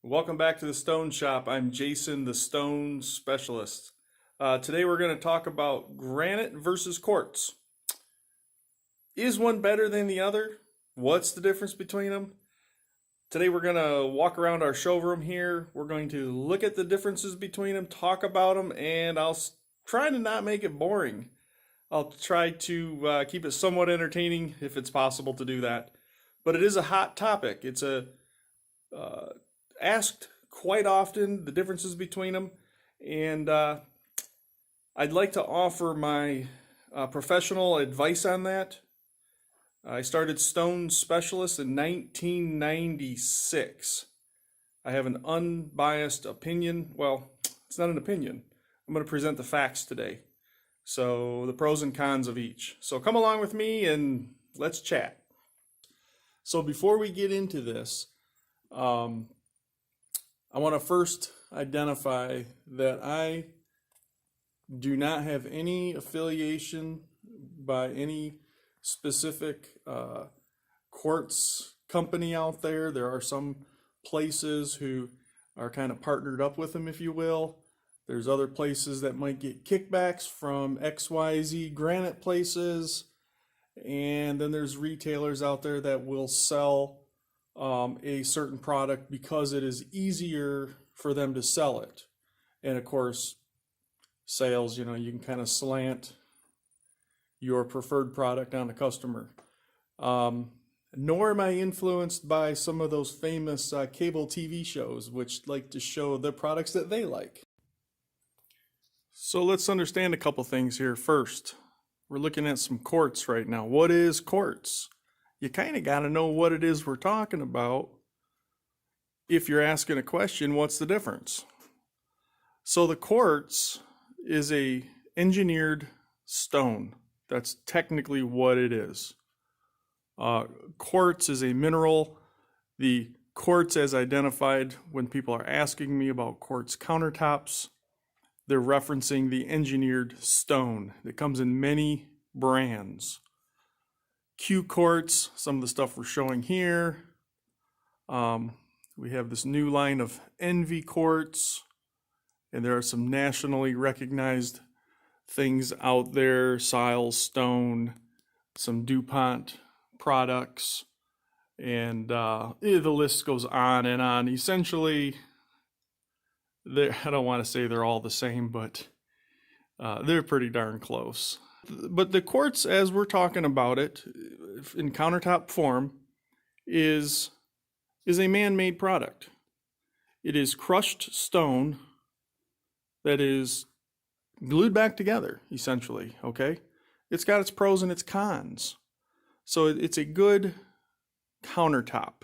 Welcome back to the Stone Shop. I'm Jason, the Stone Specialist. Today we're going to talk about granite versus quartz. Is one better than the other? What's the difference between them? Today we're going to walk around our showroom here. We're going to look at the differences between them, talk about them, and I'll try to not make it boring. I'll try to keep it somewhat entertaining if it's possible to do that. But it is a hot topic. It's asked quite often, the differences between them, and I'd like to offer my professional advice on that. I started Stone Specialist in 1996. I have an unbiased opinion. Well, it's not an opinion. I'm going to present the facts today. So the pros and cons of each. So come along with me and let's chat. So before we get into this, I want to first identify that I do not have any affiliation by any specific quartz company out there. There are some places who are kind of partnered up with them, if you will. There's other places that might get kickbacks from XYZ granite places. And then there's retailers out there that will sell a certain product because it is easier for them to sell it. And of course, sales, you can kind of slant your preferred product on the customer. Nor am I influenced by some of those famous cable TV shows, which like to show the products that they like. So let's understand a couple things here. First, we're looking at some quartz right now. What is quartz? You kind of got to know what it is we're talking about. If you're asking a question, what's the difference? So the quartz is a engineered stone. That's technically what it is. Quartz is a mineral. The quartz, as identified when people are asking me about quartz countertops, they're referencing the engineered stone that comes in many brands. Q quartz, some of the stuff we're showing here. We have this new line of Envy quartz, and there are some nationally recognized things out there, Siles Stone, some DuPont products, and the list goes on and on. Essentially, I don't want to say they're all the same, but they're pretty darn close. But the quartz, as we're talking about it in countertop form, is a man-made product. It is crushed stone that is glued back together, essentially, okay? It's got its pros and its cons. So it's a good countertop.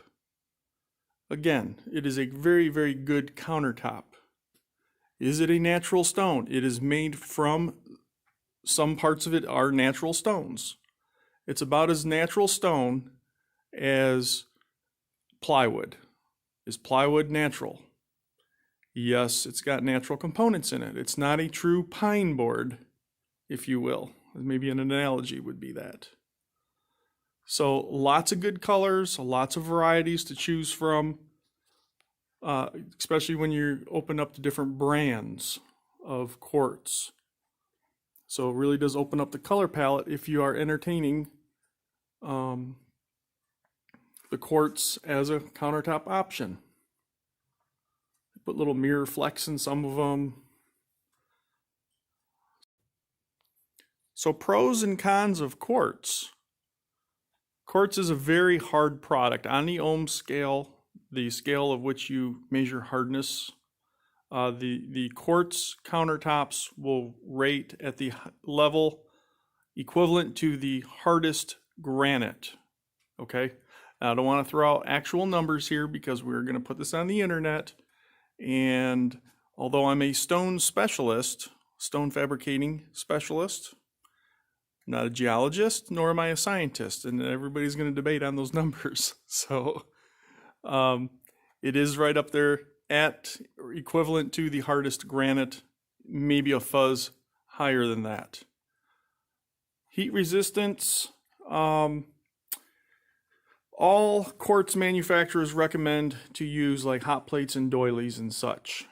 Again, it is a very, very good countertop. Is it a natural stone? It is made from, some parts of it are natural stones. It's about as natural stone as plywood. Is plywood natural? Yes, it's got natural components in it. It's not a true pine board, if you will. Maybe an analogy would be that. So lots of good colors, lots of varieties to choose from, especially when you open up the different brands of quartz. So it really does open up the color palette if you are entertaining the quartz as a countertop option. Put little mirror flecks in some of them. So pros and cons of quartz. Quartz is a very hard product. On the ohm scale, the scale of which you measure hardness, the quartz countertops will rate at the level equivalent to the hardest granite, okay? Now, I don't want to throw out actual numbers here because we're going to put this on the internet, and although I'm a stone specialist, stone fabricating specialist, I'm not a geologist, nor am I a scientist, and everybody's going to debate on those numbers. So it is right up there at or equivalent to the hardest granite, maybe a fuzz higher than that. Heat resistance, All quartz manufacturers recommend to use like hot plates and doilies and such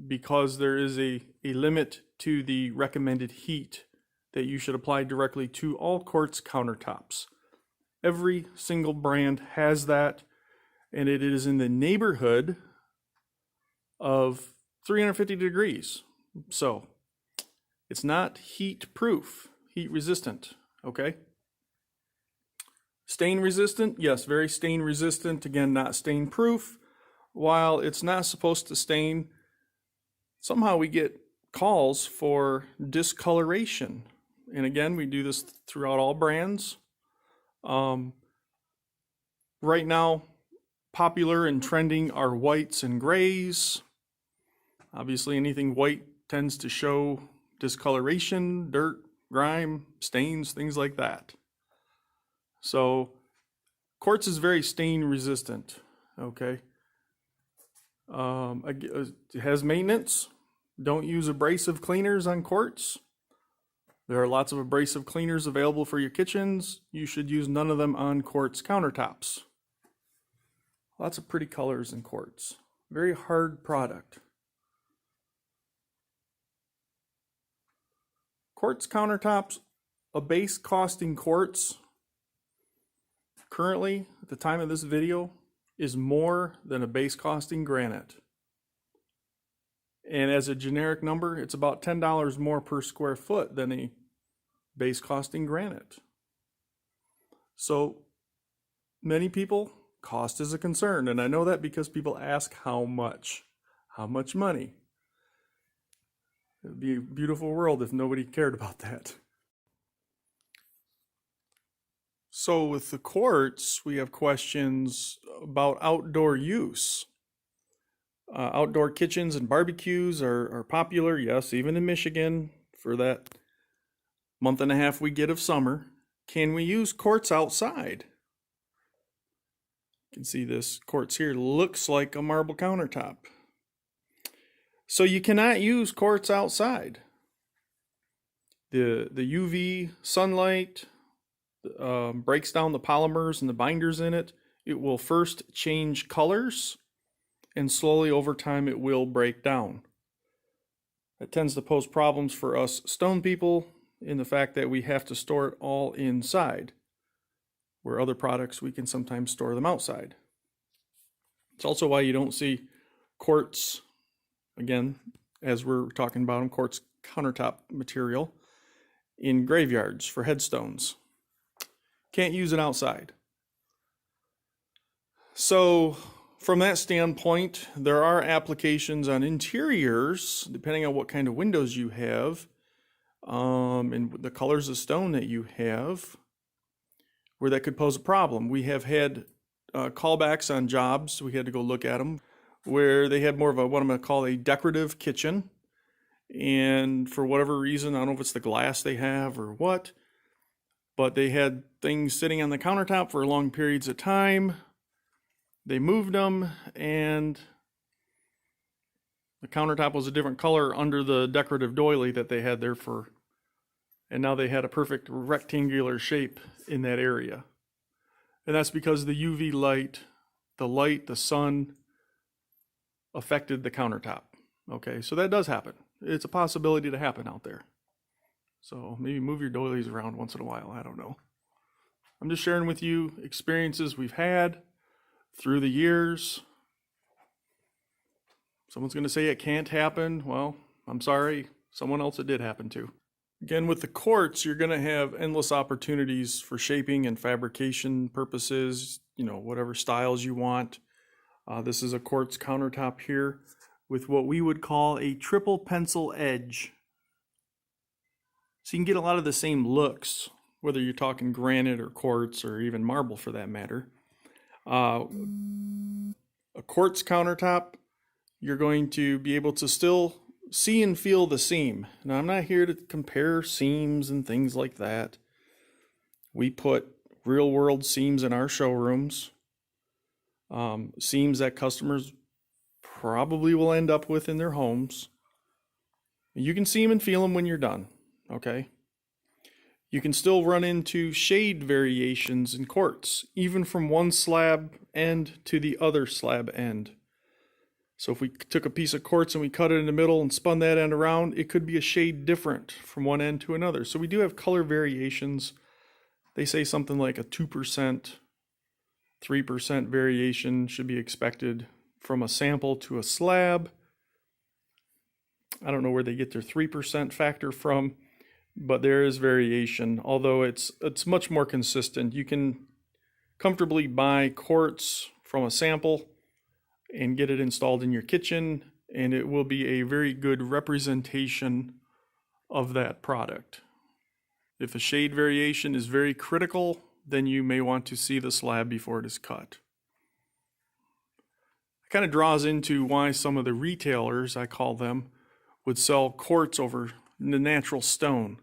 because there is a limit to the recommended heat that you should apply directly to all quartz countertops. Every single brand has that, and it is in the neighborhood of 350 degrees. So it's not heat proof, heat resistant, okay? Stain resistant, yes, very stain resistant. Again, not stain proof. While it's not supposed to stain, somehow we get calls for discoloration. And again, we do this throughout all brands. Right now, popular and trending are whites and grays. Obviously, anything white tends to show discoloration, dirt, grime, stains, things like that. So quartz is very stain resistant, okay? It has maintenance. Don't use abrasive cleaners on quartz. There are lots of abrasive cleaners available for your kitchens. You should use none of them on quartz countertops. Lots of pretty colors in quartz. Very hard product. Quartz countertops, a base costing quartz, currently, at the time of this video, is more than a base costing granite. And as a generic number, it's about $10 more per square foot than a base costing granite. So many people, cost is a concern. And I know that because people ask how much money. It would be a beautiful world if nobody cared about that. So with the quartz, we have questions about outdoor use. Outdoor kitchens and barbecues are popular, yes, even in Michigan for that month and a half we get of summer. Can we use quartz outside? You can see this quartz here looks like a marble countertop. So you cannot use quartz outside. The UV sunlight breaks down the polymers and the binders in it. It will first change colors, and slowly over time it will break down. That tends to pose problems for us stone people in the fact that we have to store it all inside, where other products we can sometimes store them outside. It's also why you don't see quartz, again, as we're talking about them, quartz countertop material in graveyards for headstones. Can't use it outside. So from that standpoint, there are applications on interiors, depending on what kind of windows you have, and the colors of stone that you have, where that could pose a problem. We have had callbacks on jobs, we had to go look at them, where they had more of a, what I'm going to call a decorative kitchen. And for whatever reason, I don't know if it's the glass they have or what, but they had things sitting on the countertop for long periods of time. They moved them, and the countertop was a different color under the decorative doily that they had there for, and now they had a perfect rectangular shape in that area. And that's because the UV light, the sun affected the countertop. Okay, so that does happen. It's a possibility to happen out there. So maybe move your doilies around once in a while, I don't know. I'm just sharing with you experiences we've had through the years. Someone's going to say it can't happen. Well, I'm sorry, someone else it did happen to. Again, with the quartz, you're going to have endless opportunities for shaping and fabrication purposes, whatever styles you want. This is a quartz countertop here with what we would call a triple pencil edge. So you can get a lot of the same looks, whether you're talking granite or quartz or even marble for that matter. A quartz countertop, you're going to be able to still see and feel the seam. Now, I'm not here to compare seams and things like that. We put real world seams in our showrooms, seams that customers probably will end up with in their homes. You can see them and feel them when you're done, okay? You can still run into shade variations in quartz, even from one slab end to the other slab end. So if we took a piece of quartz and we cut it in the middle and spun that end around, it could be a shade different from one end to another. So we do have color variations. They say something like a 2%, 3% variation should be expected from a sample to a slab. I don't know where they get their 3% factor from, but there is variation, although it's much more consistent. You can comfortably buy quartz from a sample and get it installed in your kitchen, and it will be a very good representation of that product. If a shade variation is very critical, then you may want to see the slab before it is cut. It kind of draws into why some of the retailers, I call them, would sell quartz over the natural stone.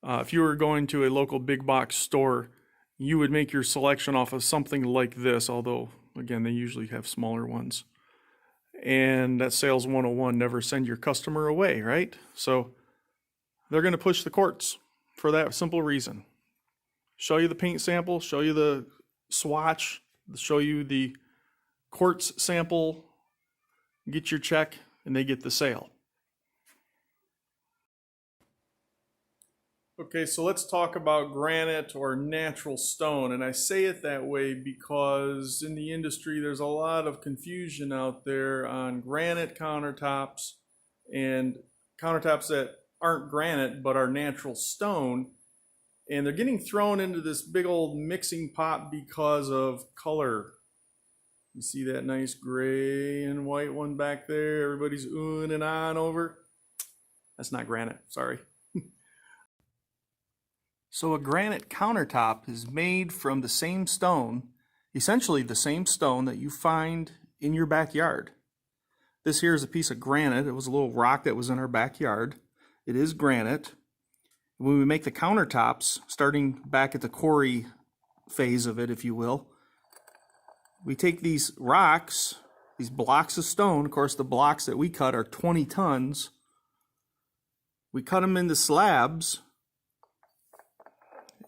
If you were going to a local big box store, you would make your selection off of something like this, although again, they usually have smaller ones. And that sales 101, never send your customer away, right? So they're going to push the quartz for that simple reason. Show you the paint sample, show you the swatch, show you the quartz sample, get your check, and they get the sale. Okay, so let's talk about granite or natural stone. And I say it that way because in the industry there's a lot of confusion out there on granite countertops and countertops that aren't granite but are natural stone. And they're getting thrown into this big old mixing pot because of color. You see that nice gray and white one back there everybody's oohing and ahhing over? That's not granite, sorry. So a granite countertop is made from the same stone, essentially the same stone that you find in your backyard. This here is a piece of granite. It was a little rock that was in our backyard. It is granite. When we make the countertops, starting back at the quarry phase of it, if you will, we take these rocks, these blocks of stone. Of course, the blocks that we cut are 20 tons. We cut them into slabs.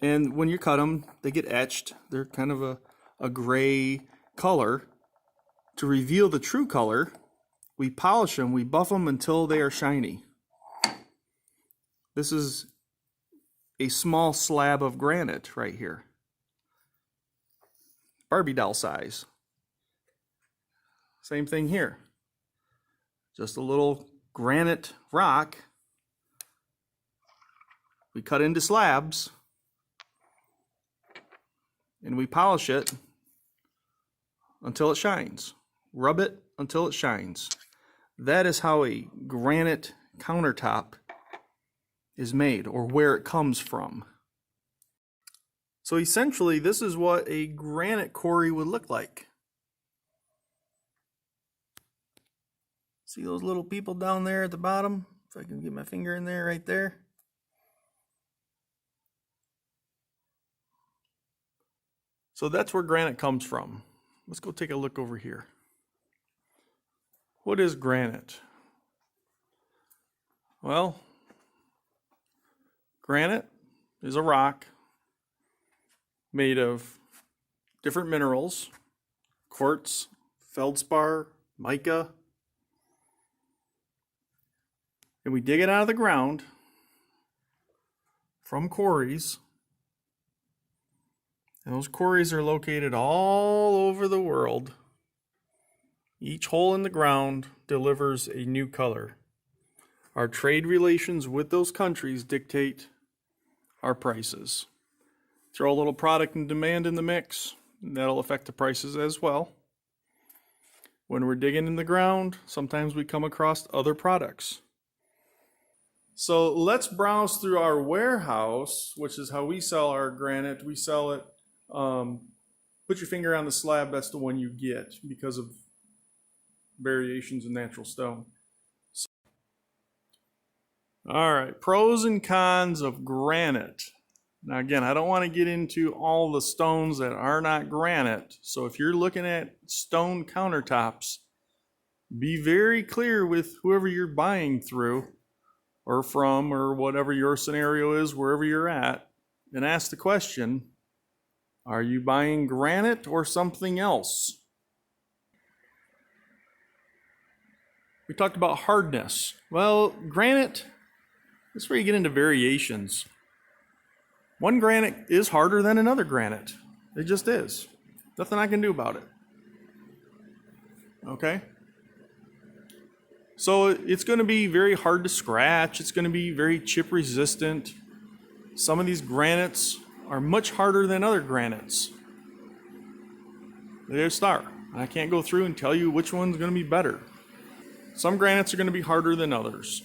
And when you cut them, they get etched. They're kind of a gray color. To reveal the true color, we polish them, we buff them until they are shiny. This is a small slab of granite right here. Barbie doll size. Same thing here. Just a little granite rock. We cut into slabs. And we polish it until it shines. Rub it until it shines. That is how a granite countertop is made, or where it comes from. So essentially, this is what a granite quarry would look like. See those little people down there at the bottom? If I can get my finger in there, right there. So that's where granite comes from. Let's go take a look over here. What is granite? Well, granite is a rock made of different minerals, quartz, feldspar, mica, and we dig it out of the ground from quarries. And those quarries are located all over the world. Each hole in the ground delivers a new color. Our trade relations with those countries dictate our prices. Throw a little product and demand in the mix, and that'll affect the prices as well. When we're digging in the ground, sometimes we come across other products. So let's browse through our warehouse, which is how we sell our granite. We sell it. Put your finger on the slab, that's the one you get because of variations in natural stone. So, all right, pros and cons of granite. Now again, I don't want to get into all the stones that are not granite. So if you're looking at stone countertops, be very clear with whoever you're buying through or from, or whatever your scenario is, wherever you're at. and ask the question, are you buying granite or something else? We talked about hardness. Well, granite, that's where you get into variations. One granite is harder than another granite. It just is. Nothing I can do about it. Okay? So it's going to be very hard to scratch. It's going to be very chip resistant. Some of these granites are much harder than other granites. They just are. I can't go through and tell you which one's going to be better. Some granites are going to be harder than others.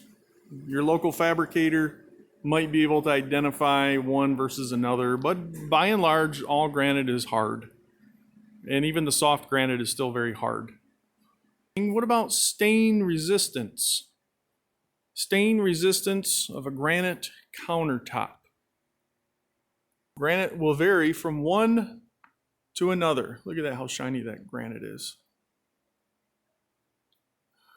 Your local fabricator might be able to identify one versus another, but by and large, all granite is hard. And even the soft granite is still very hard. And what about stain resistance? Stain resistance of a granite countertop. Granite will vary from one to another. Look at that, how shiny that granite is.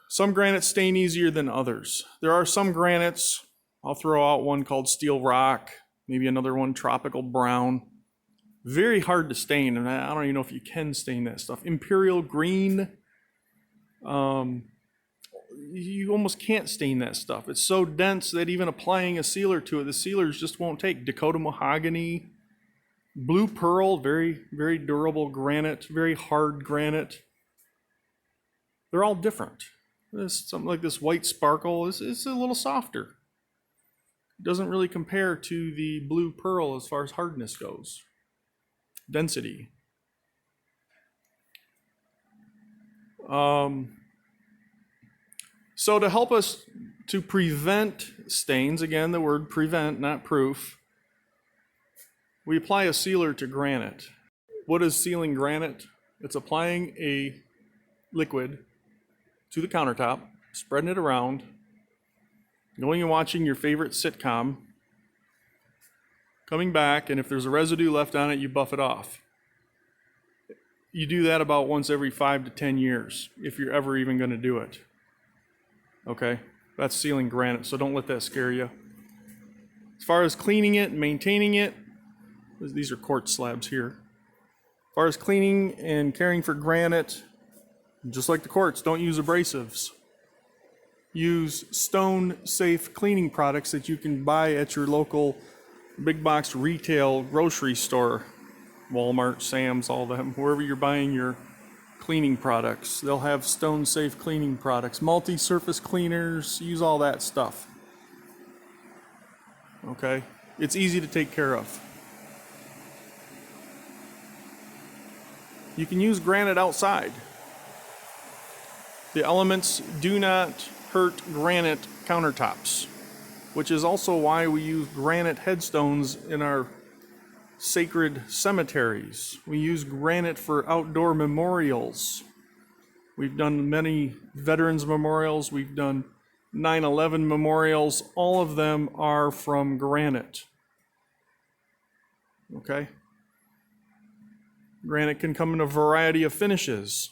Some granites stain easier than others. There are some granites, I'll throw out one called steel rock, maybe another one tropical brown. Very hard to stain, and I don't even know if you can stain that stuff. Imperial green, you almost can't stain that stuff. It's so dense that even applying a sealer to it, the sealers just won't take. Dakota mahogany, blue pearl, very, very durable granite, very hard granite. They're all different. Something like this white sparkle is a little softer. It doesn't really compare to the blue pearl as far as hardness goes. Density. So to help us to prevent stains, again the word prevent, not proof, we apply a sealer to granite. What is sealing granite? It's applying a liquid to the countertop, spreading it around, going and watching your favorite sitcom, coming back, and if there's a residue left on it, you buff it off. You do that about once every 5 to 10 years, if you're ever even going to do it. Okay? That's sealing granite, so don't let that scare you. As far as cleaning it and maintaining it, these are quartz slabs here. As far as cleaning and caring for granite, just like the quartz, don't use abrasives. Use stone-safe cleaning products that you can buy at your local big box retail grocery store. Walmart, Sam's, all them, wherever you're buying your cleaning products. They'll have stone-safe cleaning products. Multi-surface cleaners, use all that stuff. Okay? It's easy to take care of. You can use granite outside. The elements do not hurt granite countertops, which is also why we use granite headstones in our sacred cemeteries. We use granite for outdoor memorials. We've done many veterans memorials. We've done 9/11 memorials. All of them are from granite. Okay? Granite can come in a variety of finishes.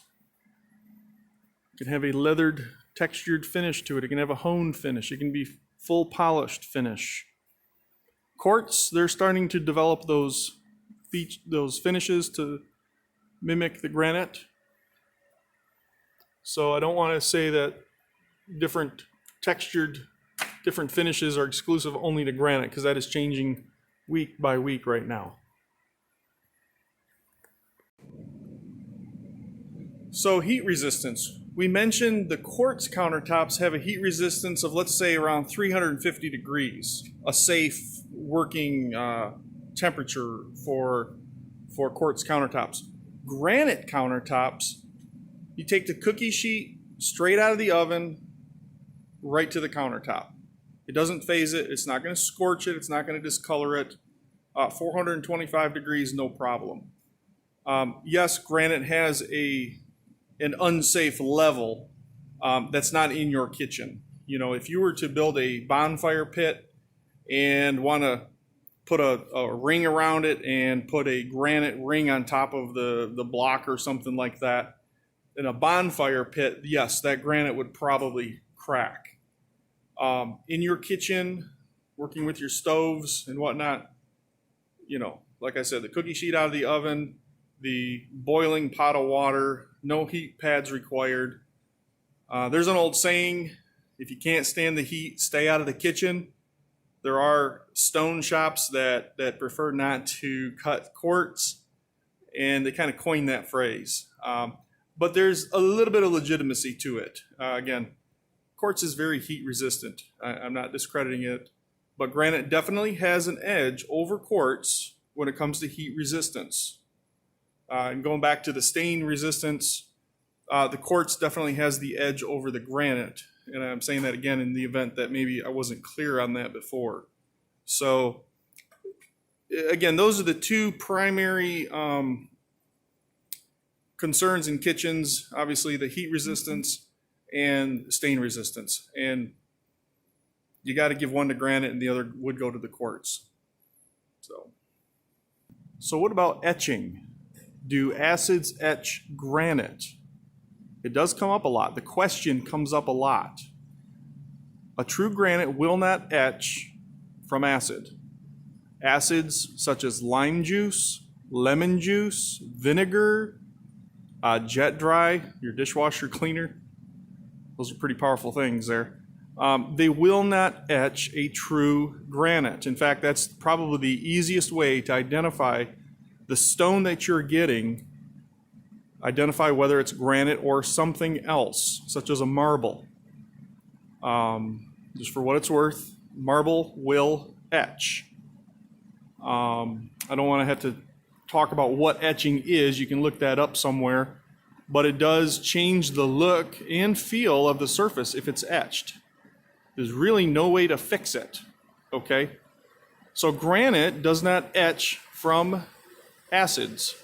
It can have a leathered, textured finish to it. It can have a honed finish. It can be full polished finish. Quartz, they're starting to develop those finishes to mimic the granite. So I don't want to say that different finishes are exclusive only to granite, because that is changing week by week right now. So heat resistance. We mentioned the quartz countertops have a heat resistance of, let's say, around 350 degrees, a safe working temperature for quartz countertops. Granite countertops, you take the cookie sheet straight out of the oven, right to the countertop. It doesn't phase it. It's not going to scorch it. It's not going to discolor it. 425 degrees, no problem. Yes, granite has an unsafe level that's not in your kitchen. You know, if you were to build a bonfire pit and want to put a ring around it and put a granite ring on top of the block or something like that, in a bonfire pit, yes, that granite would probably crack. In your kitchen, working with your stoves and whatnot, like I said, the cookie sheet out of the oven, the boiling pot of water, no heat pads required. There's an old saying, if you can't stand the heat, stay out of the kitchen. There are stone shops that prefer not to cut quartz, and they kind of coined that phrase. But there's a little bit of legitimacy to it. Again, quartz is very heat resistant. I'm not discrediting it, but granite definitely has an edge over quartz when it comes to heat resistance. And going back to the stain resistance, the quartz definitely has the edge over the granite. And I'm saying that again in the event that maybe I wasn't clear on that before. So again, those are the two primary concerns in kitchens. Obviously the heat resistance and stain resistance. And you got to give one to granite and the other would go to the quartz. So what about etching? Do acids etch granite? It does come up a lot. The question comes up a lot. A true granite will not etch from acid. Acids such as lime juice, lemon juice, vinegar, jet dry, your dishwasher cleaner, those are pretty powerful things there. They will not etch a true granite. In fact, that's probably the easiest way to identify the stone that you're getting. Identify whether it's granite or something else, such as a marble. Just for what it's worth, marble will etch. I don't want to have to talk about what etching is. You can look that up somewhere. But it does change the look and feel of the surface if it's etched. There's really no way to fix it, okay? So granite does not etch from acids.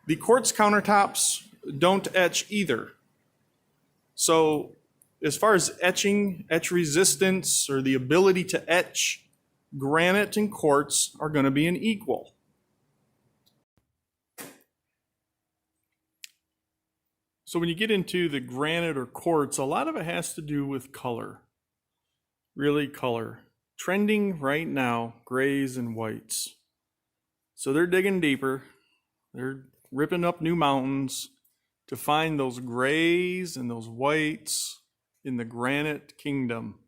The quartz countertops don't etch either. So as far as etching, etch resistance, or the ability to etch, granite and quartz are going to be an equal. So when you get into the granite or quartz, a lot of it has to do with color. Really color. Trending right now, grays and whites. So they're digging deeper. They're ripping up new mountains to find those grays and those whites in the granite kingdom.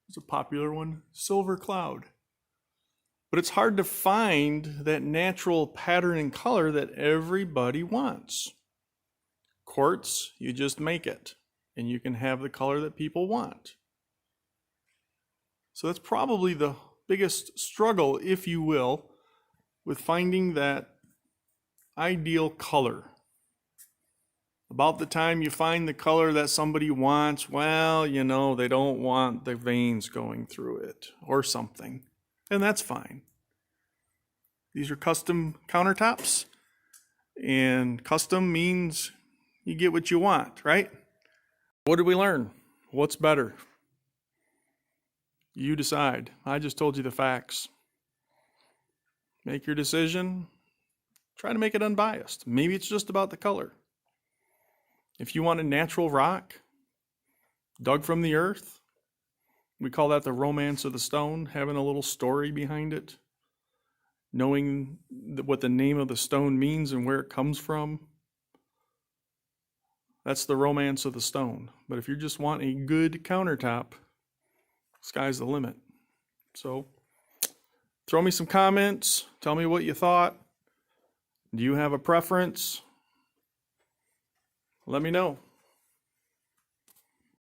It's a popular one, silver cloud. But it's hard to find that natural pattern and color that everybody wants. Quartz, you just make it, and you can have the color that people want. So that's probably the biggest struggle, if you will, with finding that ideal color. About the time you find the color that somebody wants, well, they don't want the veins going through it or something, and that's fine. These are custom countertops, and custom means you get what you want, right? What did we learn? What's better? You decide. I just told you the facts. Make your decision. Try to make it unbiased. Maybe it's just about the color. If you want a natural rock, dug from the earth, we call that the romance of the stone, having a little story behind it, knowing what the name of the stone means and where it comes from. That's the romance of the stone. But if you just want a good countertop, sky's the limit. So throw me some comments. Tell me what you thought. Do you have a preference? Let me know.